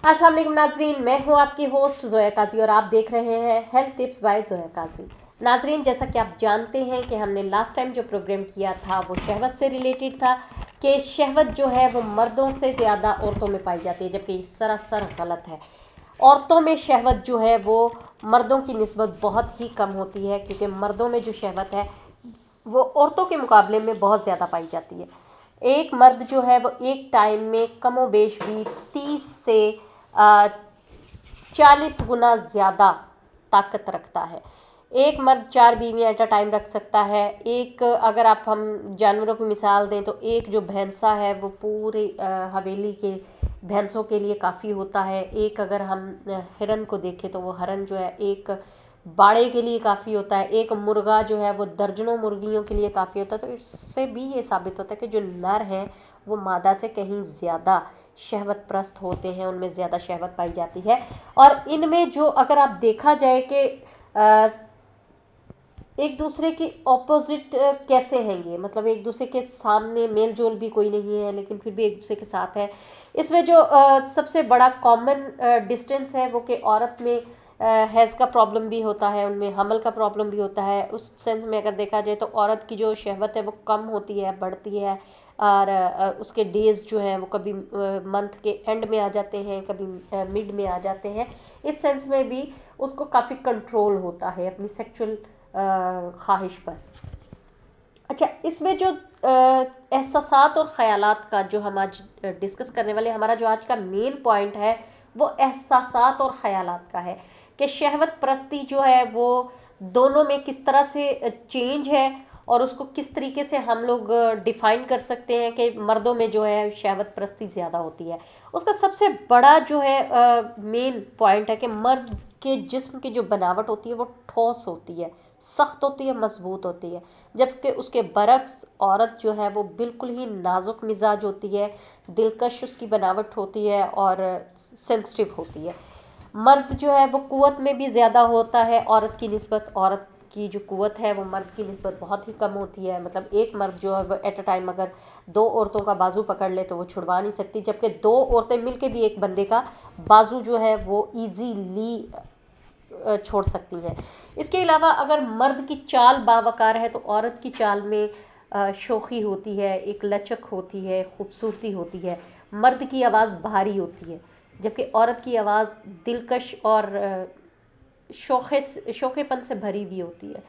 अस्सलाम वालेकुम नाजरीन, मैं हूं आपकी होस्ट जोया काजी और आप देख रहे हैं हेल्थ टिप्स बाय जोया काजी। नाजरीन, जैसा कि आप जानते हैं कि हमने लास्ट टाइम जो प्रोग्राम किया था वो शहवत से रिलेटेड था कि शहवत जो है वो मर्दों से ज़्यादा औरतों में पाई जाती है, जबकि ये सरासर गलत है। औरतों में शहवत जो है वो मर्दों की निस्बत बहुत ही कम होती है, क्योंकि मर्दों में जो शहवत है वो औरतों के मुकाबले में बहुत ज़्यादा पाई जाती है। एक मर्द जो है वो एक टाइम में कमोबेश भी 30 से 40 गुना ज़्यादा ताकत रखता है। एक मर्द 4 बीवियाँ एट अ टाइम रख सकता है। एक अगर आप हम जानवरों की मिसाल दें तो एक जो भैंसा है वो पूरी हवेली के भैंसों के लिए काफ़ी होता है। एक अगर हम हिरन को देखें तो वो हरन जो है एक बाड़े के लिए काफ़ी होता है। एक मुर्गा जो है वो दर्जनों मुर्गियों के लिए काफ़ी होता है। तो इससे भी ये साबित होता है कि जो नर हैं वो मादा से कहीं ज़्यादा शहवत प्रस्त होते हैं, उनमें ज़्यादा शहवत पाई जाती है। और इनमें जो अगर आप देखा जाए कि एक दूसरे की ऑपोजिट कैसे हैं ये, मतलब एक दूसरे के सामने मेल जोल भी कोई नहीं है लेकिन फिर भी एक दूसरे के साथ है। इसमें जो सबसे बड़ा कॉमन डिस्टेंस है वो कि औरत में हैज़ का प्रॉब्लम भी होता है, उनमें हमल का प्रॉब्लम भी होता है। उस सेंस में अगर देखा जाए तो औरत की जो शहवत है वो कम होती है, बढ़ती है। और उसके डेज़ जो हैं वो कभी मंथ के एंड में आ जाते हैं, कभी मिड में आ जाते हैं। इस सेंस में भी उसको काफ़ी कंट्रोल होता है अपनी सेक्सुअल ख्वाहिश पर। अच्छा, इसमें जो एहसासात और ख़यालात का जो हम आज डिस्कस करने वाले, हमारा जो आज का मेन पॉइंट है वो एहसासात और ख़यालात का है कि शहवत परस्ती जो है वो दोनों में किस तरह से चेंज है और उसको किस तरीके से हम लोग डिफ़ाइन कर सकते हैं कि मर्दों में जो है शहवत परस्ती ज़्यादा होती है। उसका सबसे बड़ा जो है मेन पॉइंट है कि मर्द के जिस्म की जो बनावट होती है वो ठोस होती है, सख्त होती है, मजबूत होती है। जबकि उसके बरक्स औरत जो है वो बिल्कुल ही नाजुक मिजाज होती है, दिलकश उसकी बनावट होती है और सेंसिटिव होती है। मर्द जो है वो कुव्वत में भी ज़्यादा होता है औरत की निस्बत। औरत की जो कुव्वत है वो मर्द की निस्बत बहुत ही कम होती है। मतलब एक मर्द जो है वो एट अ टाइम अगर 2 औरतों का बाजू पकड़ ले तो वो छुड़वा नहीं सकती, जबकि 2 औरतें मिलके भी एक बंदे का बाजू जो है वो ईजीली छोड़ सकती हैं। इसके अलावा अगर मर्द की चाल बावकार है तो औरत की चाल में शोखी होती है, एक लचक होती है, खूबसूरती होती है। मर्द की आवाज़ भारी होती है, जबकि औरत की आवाज़ दिलकश और शोखेपन से भरी हुई होती है।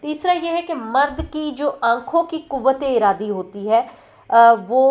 तीसरा यह है कि मर्द की जो आंखों की कुव्वत इरादी होती है वो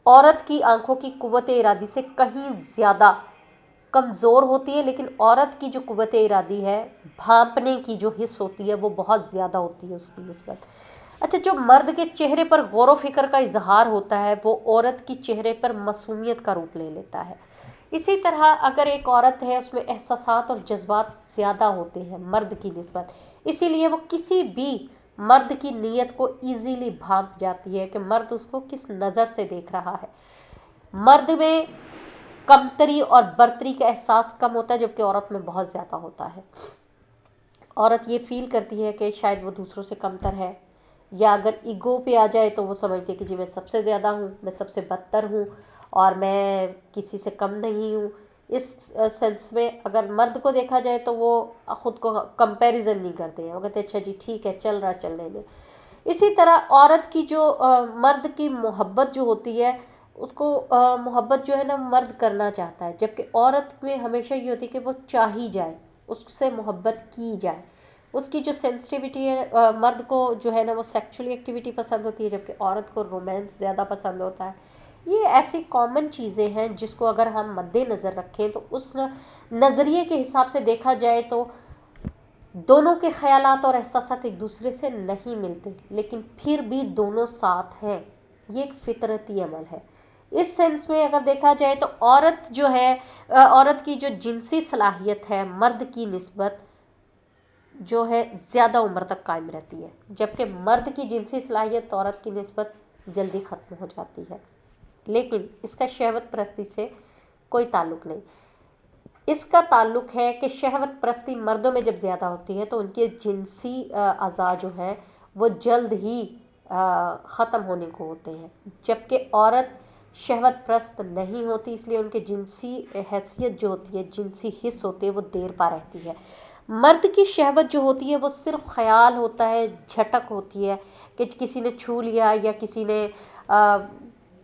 औरत की आंखों की कुव्वत इरादी से कहीं ज़्यादा कमज़ोर होती है, लेकिन औरत की जो कुव्वत इरादी है, भांपने की जो हिस्स होती है वो बहुत ज़्यादा होती है उसकी निस्बत। अच्छा, जो मर्द के चेहरे पर गौर व फिक्र का इजहार होता है वो औरत की चेहरे पर मासूमियत का रूप ले लेता है। इसी तरह अगर एक औरत है उसमें एहसासात और जज्बात ज़्यादा होते हैं मर्द की निस्बत, इसीलिए वो किसी भी मर्द की नीयत को ईजीली भांप जाती है कि मर्द उसको किस नज़र से देख रहा है। मर्द में कमतरी और बर्तरी का एहसास कम होता है, जबकि औरत में बहुत ज़्यादा होता है। औरत ये फील करती है कि शायद वो दूसरों से कमतर है, या अगर ईगो पे आ जाए तो वो समझती है कि जी मैं सबसे ज़्यादा हूँ, मैं सबसे बदतर हूँ और मैं किसी से कम नहीं हूँ। इस सेंस में अगर मर्द को देखा जाए तो वो ख़ुद को कंपैरिजन नहीं करते हैं, वो कहते हैं अच्छा जी ठीक है, चल रहा चलने दें। इसी तरह औरत की जो मर्द की मोहब्बत जो होती है उसको मोहब्बत जो है ना मर्द करना चाहता है, जबकि औरत में हमेशा ये होती है कि वो चाही जाए, उससे मोहब्बत की जाए। उसकी जो सेंसिटिविटी है, मर्द को जो है ना वो सेक्सुअल एक्टिविटी पसंद होती है, जबकि औरत को रोमांस ज़्यादा पसंद होता है। ये ऐसी कॉमन चीज़ें हैं जिसको अगर हम मद्देनज़र रखें तो उस नज़रिए के हिसाब से देखा जाए तो दोनों के ख़यालात और एहसासात एक दूसरे से नहीं मिलते, लेकिन फिर भी दोनों साथ हैं। ये एक फितरती अमल है। इस सेंस में अगर देखा जाए तो औरत जो है, औरत की जो जिनसी सलाहियत है मर्द की निस्बत जो है ज़्यादा उम्र तक कायम रहती है, जबकि मर्द की जिनसी सलाहियत औरत की निस्बत जल्दी ख़त्म हो जाती है। लेकिन इसका शहवत परस्ती से कोई ताल्लुक़ नहीं। इसका ताल्लुक़ है कि शहवत परस्ती मर्दों में जब ज़्यादा होती है तो उनके जिनसी अज़ा जो हैं वो जल्द ही ख़त्म होने को होते हैं, जबकि औरत शहवत प्रस्त नहीं होती, इसलिए उनके जिनसी हैसियत जो होती है, जिनसी हिस्स होती है, वो देर पा रहती है। मर्द की शहवत जो होती है वो सिर्फ ख्याल होता है, झटक होती है कि किसी ने छू लिया या किसी ने आ,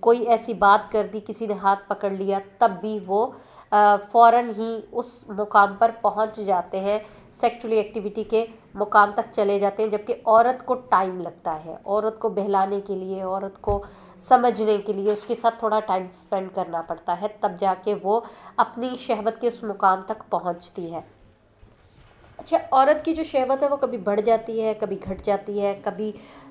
कोई ऐसी बात कर दी, किसी ने हाथ पकड़ लिया, तब भी वो फ़ौरन ही उस मुकाम पर पहुंच जाते हैं, सेक्सुअली एक्टिविटी के मुकाम तक चले जाते हैं। जबकि औरत को टाइम लगता है, औरत को बहलाने के लिए, औरत को समझने के लिए उसके साथ थोड़ा टाइम स्पेंड करना पड़ता है, तब जाके वो अपनी शहवत के उस मुकाम तक पहुंचती है। अच्छा, औरत की जो शहवत है वो कभी बढ़ जाती है, कभी घट जाती है, कभी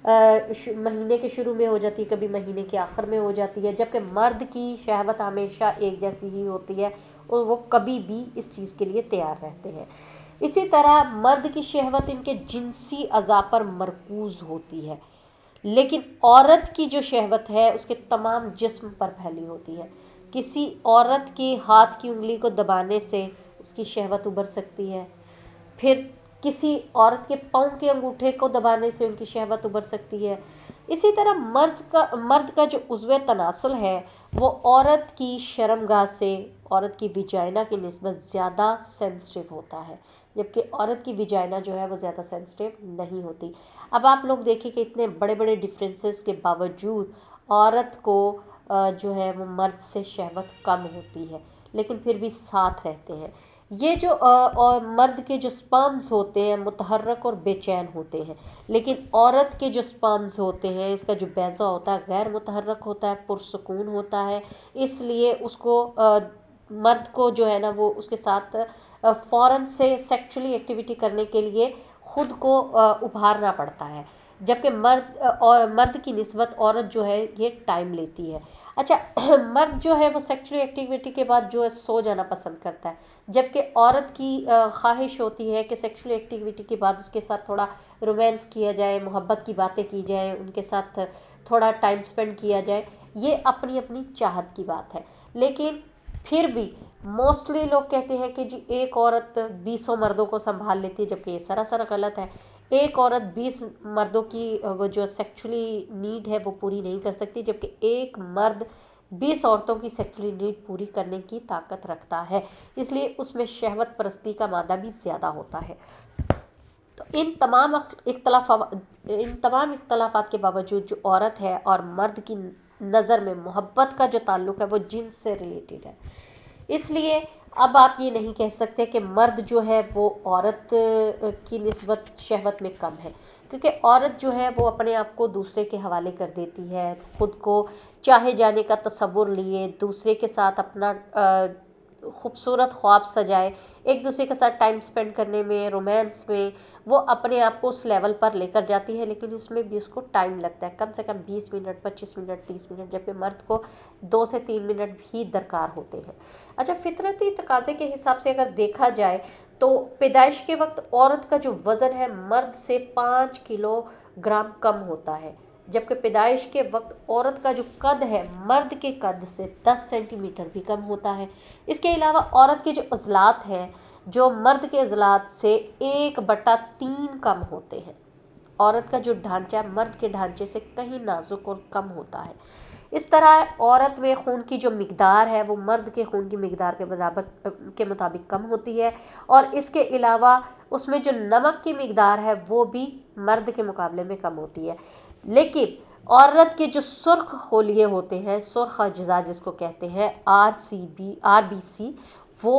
महीने के शुरू में हो जाती है, कभी महीने के आखिर में हो जाती है। जबकि मर्द की शहवत हमेशा एक जैसी ही होती है और वो कभी भी इस चीज़ के लिए तैयार रहते हैं। इसी तरह मर्द की शहवत इनके जिनसी अज़ा पर मरकूज होती है, लेकिन औरत की जो शहवत है उसके तमाम जिस्म पर फैली होती है। किसी औरत की हाथ की उंगली को दबाने से उसकी शहवत उभर सकती है, फिर किसी औरत के पाँव के अंगूठे को दबाने से उनकी शहवत उभर सकती है। इसी तरह मर्द का जो उज़्व तनासुल है वो औरत की शर्मगाह से, औरत की विजाइना की निस्बत ज़्यादा सेंसिटिव होता है, जबकि औरत की विजाइना जो है वो ज़्यादा सेंसिटिव नहीं होती। अब आप लोग देखिए कि इतने बड़े बड़े डिफरेंसेस के बावजूद औरत को जो है वो मर्द से शहवत कम होती है, लेकिन फिर भी साथ रहते हैं। ये जो और मर्द के जो स्पर्म्स होते हैं मुतहर्रक और बेचैन होते हैं, लेकिन औरत के जो स्पर्म्स होते हैं, इसका जो बैज़ा होता है गैर मुतहर्रक होता है, पुरसुकून होता है। इसलिए उसको मर्द को जो है ना वो उसके साथ फ़ौरन से सेक्सुअली एक्टिविटी करने के लिए ख़ुद को उभारना पड़ता है, जबकि मर्द की निस्बत औरत जो है ये टाइम लेती है। अच्छा, मर्द जो है वो सेक्सुअल एक्टिविटी के बाद जो है सो जाना पसंद करता है, जबकि औरत की ख्वाहिश होती है कि सेक्सुअल एक्टिविटी के बाद उसके साथ थोड़ा रोमांस किया जाए, मोहब्बत की बातें की जाए, उनके साथ थोड़ा टाइम स्पेंड किया जाए। ये अपनी अपनी चाहत की बात है, लेकिन फिर भी मोस्टली लोग कहते हैं कि जी एक औरत 20 मर्दों को संभाल लेती है, जबकि ये सरासर गलत है। एक औरत 20 मर्दों की वो जो सेक्सुअली नीड है वो पूरी नहीं कर सकती, जबकि एक मर्द 20 औरतों की सेक्सुअली नीड पूरी करने की ताकत रखता है। इसलिए उसमें शहवत परस्ती का मादा भी ज़्यादा होता है। तो इन तमाम इख्तलाफात के बावजूद जो औरत है और मर्द की नज़र में मोहब्बत का जो ताल्लुक़ है वो जिन्स से रिलेटेड है। इसलिए अब आप ये नहीं कह सकते कि मर्द जो है वो औरत की निस्बत शहवत में कम है, क्योंकि औरत जो है वो अपने आप को दूसरे के हवाले कर देती है, ख़ुद को चाहे जाने का तसव्वुर लिए, दूसरे के साथ अपना खूबसूरत ख्वाब सजाए, एक दूसरे के साथ टाइम स्पेंड करने में, रोमांस में वो अपने आप को उस लेवल पर लेकर जाती है। लेकिन इसमें भी उसको टाइम लगता है, कम से कम 20 मिनट, 25 मिनट, 30 मिनट, जबकि मर्द को 2 से 3 मिनट भी दरकार होते हैं। अच्छा, फितरती तकाज़े के हिसाब से अगर देखा जाए तो पैदाइश के वक्त औरत का जो वज़न है मर्द से 5 किलोग्राम कम होता है, जबकि पैदाइश के वक्त औरत का जो कद है मर्द के कद से 10 सेंटीमीटर भी कम होता है। इसके अलावा औरत के जो अज़लात हैं जो मर्द के अज़लात से 1/3 कम होते हैं। औरत का जो ढांचा मर्द के ढांचे से कहीं नाजुक और कम होता है। इस तरह औरत में खून की जो मिकदार है वो मर्द के खून की मिकदार के बराबर के मुताबिक कम होती है, और इसके अलावा उसमें जो नमक की मिकदार है वो भी मर्द के मुकाबले में कम होती है। लेकिन औरत के जो सुर्ख खोलिए होते हैं, सुर्ख अज्जा जिसको कहते हैं, RBC, वो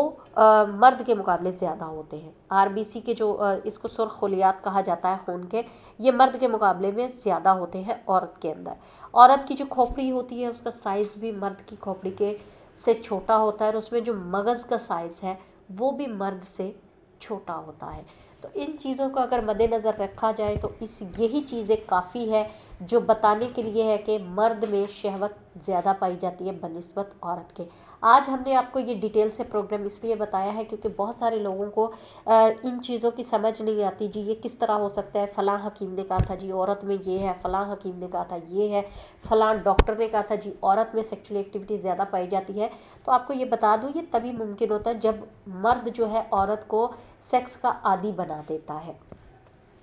मर्द के मुकाबले ज़्यादा होते हैं। RBC के जो इसको सुर्ख खोलियात कहा जाता है खून के, ये मर्द के मुकाबले में ज़्यादा होते हैं औरत के अंदर। औरत की जो खोपड़ी होती है उसका साइज़ भी मर्द की खोपड़ी के से छोटा होता है, और उसमें जो मगज़ का साइज़ है वो भी मर्द से छोटा होता है। तो इन चीज़ों को अगर मद्देनज़र रखा जाए तो यही चीज़ें काफ़ी है जो बताने के लिए है कि मर्द में शहवत ज़्यादा पाई जाती है बनिस्बत औरत के। आज हमने आपको ये डिटेल से प्रोग्राम इसलिए बताया है क्योंकि बहुत सारे लोगों को इन चीज़ों की समझ नहीं आती। जी ये किस तरह हो सकता है, फ़लाँ हकीम ने कहा था जी औरत में ये है, फ़लाँ हकीम ने कहा था ये है, फ़लाँ डॉक्टर ने कहा था जी औरत में सेक्सुअल एक्टिविटी ज़्यादा पाई जाती है। तो आपको ये बता दूँ, ये तभी मुमकिन होता है जब मर्द जो है औरत को सेक्स का आदी बना देता है।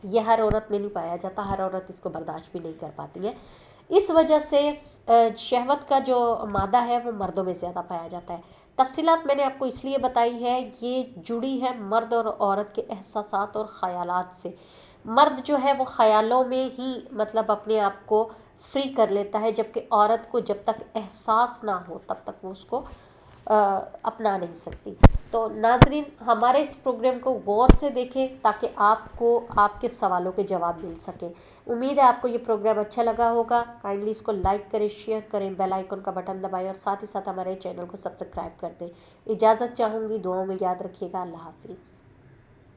यह हर औरत में नहीं पाया जाता, हर औरत इसको बर्दाश्त भी नहीं कर पाती है। इस वजह से शहवत का जो मादा है वो मर्दों में ज़्यादा पाया जाता है। तफसीलात मैंने आपको इसलिए बताई है, ये जुड़ी है मर्द और औरत के एहसासात और ख़यालात से। मर्द जो है वो ख़यालों में ही मतलब अपने आप को फ्री कर लेता है, जबकि औरत को जब तक एहसास ना हो तब तक वो उसको अपना नहीं सकती। तो नाजरीन, हमारे इस प्रोग्राम को गौर से देखें ताकि आपको आपके सवालों के जवाब मिल सके। उम्मीद है आपको ये प्रोग्राम अच्छा लगा होगा। काइंडली इसको लाइक करें, शेयर करें, बेल आइकन का बटन दबाएं और साथ ही साथ हमारे चैनल को सब्सक्राइब कर दें। इजाज़त चाहूँगी, दुआओं में याद रखिएगा। अल्लाह हाफिज़।